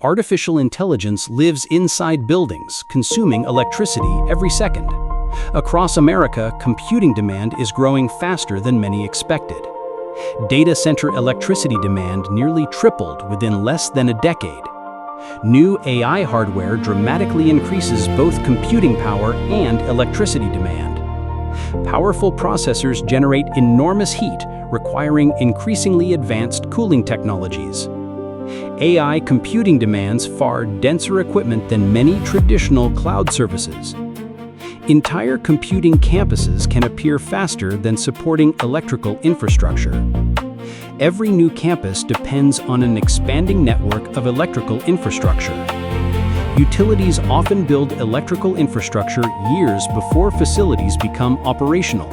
Artificial intelligence lives inside buildings, consuming electricity every second. Across America, computing demand is growing faster than many expected. Data center electricity demand nearly tripled within less than a decade. New AI hardware dramatically increases both computing power and electricity demand. Powerful processors generate enormous heat, requiring increasingly advanced cooling technologies. AI computing demands far denser equipment than many traditional cloud services. Entire computing campuses can appear faster than supporting electrical infrastructure. Every new campus depends on an expanding network of electrical infrastructure. Utilities often build electrical infrastructure years before facilities become operational.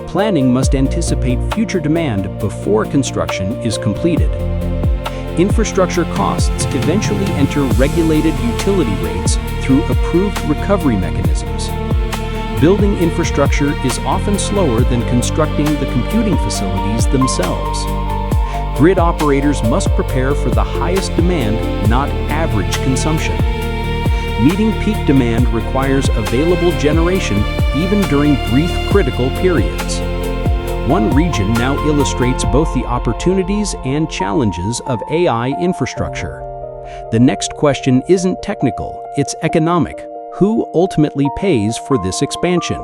Planning must anticipate future demand before construction is completed. Infrastructure costs eventually enter regulated utility rates through approved recovery mechanisms. Building infrastructure is often slower than constructing the computing facilities themselves. Grid operators must prepare for the highest demand, not average consumption. Meeting peak demand requires available generation even during brief critical periods. One region now illustrates both the opportunities and challenges of AI infrastructure. The next question isn't technical, it's economic. Who ultimately pays for this expansion?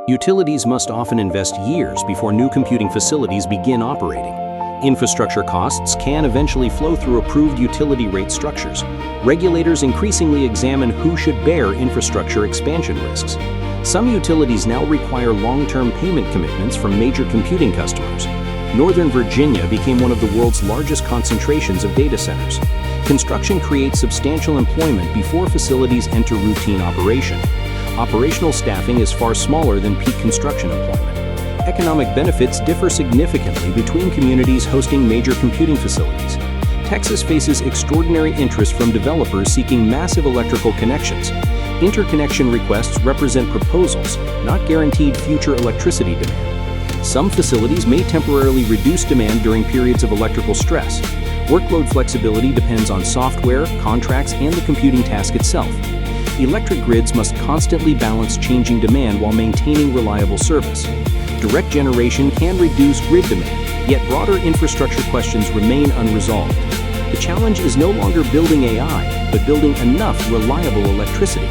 Utilities must often invest years before new computing facilities begin operating. Infrastructure costs can eventually flow through approved utility rate structures. Regulators increasingly examine who should bear infrastructure expansion risks. Some utilities now require long-term payment commitments from major computing customers. Northern Virginia became one of the world's largest concentrations of data centers. Construction creates substantial employment before facilities enter routine operation. Operational staffing is far smaller than peak construction employment. Economic benefits differ significantly between communities hosting major computing facilities. Texas faces extraordinary interest from developers seeking massive electrical connections. Interconnection requests represent proposals, not guaranteed future electricity demand. Some facilities may temporarily reduce demand during periods of electrical stress. Workload flexibility depends on software, contracts, and the computing task itself. Electric grids must constantly balance changing demand while maintaining reliable service. Direct generation can reduce grid demand, yet broader infrastructure questions remain unresolved. The challenge is no longer building AI, but building enough reliable electricity.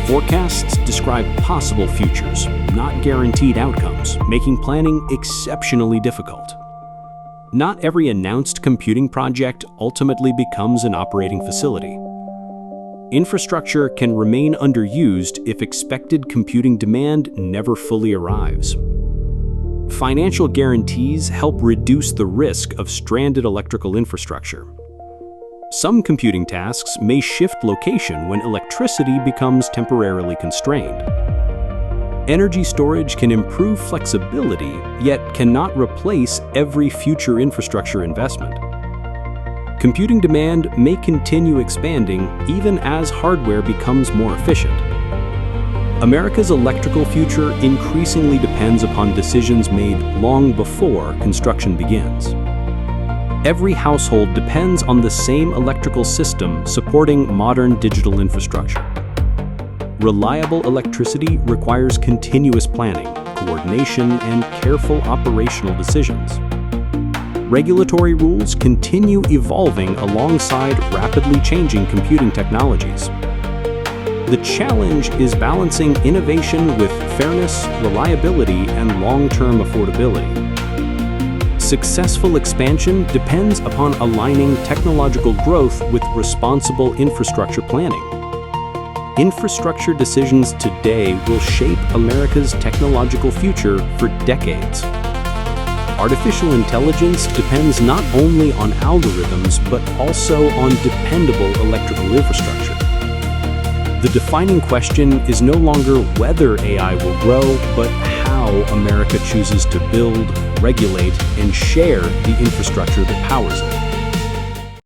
Forecasts describe possible futures, not guaranteed outcomes, making planning exceptionally difficult. Not every announced computing project ultimately becomes an operating facility. Infrastructure can remain underused if expected computing demand never fully arrives. Financial guarantees help reduce the risk of stranded electrical infrastructure. Some computing tasks may shift location when electricity becomes temporarily constrained. Energy storage can improve flexibility, yet cannot replace every future infrastructure investment. Computing demand may continue expanding even as hardware becomes more efficient. America's electrical future increasingly depends upon decisions made long before construction begins. Every household depends on the same electrical system supporting modern digital infrastructure. Reliable electricity requires continuous planning, coordination, and careful operational decisions. Regulatory rules continue evolving alongside rapidly changing computing technologies. The challenge is balancing innovation with fairness, reliability, and long-term affordability. Successful expansion depends upon aligning technological growth with responsible infrastructure planning. Infrastructure decisions today will shape America's technological future for decades. Artificial intelligence depends not only on algorithms, but also on dependable electrical infrastructure. The defining question is no longer whether AI will grow, but how America chooses to build, regulate, and share the infrastructure that powers it.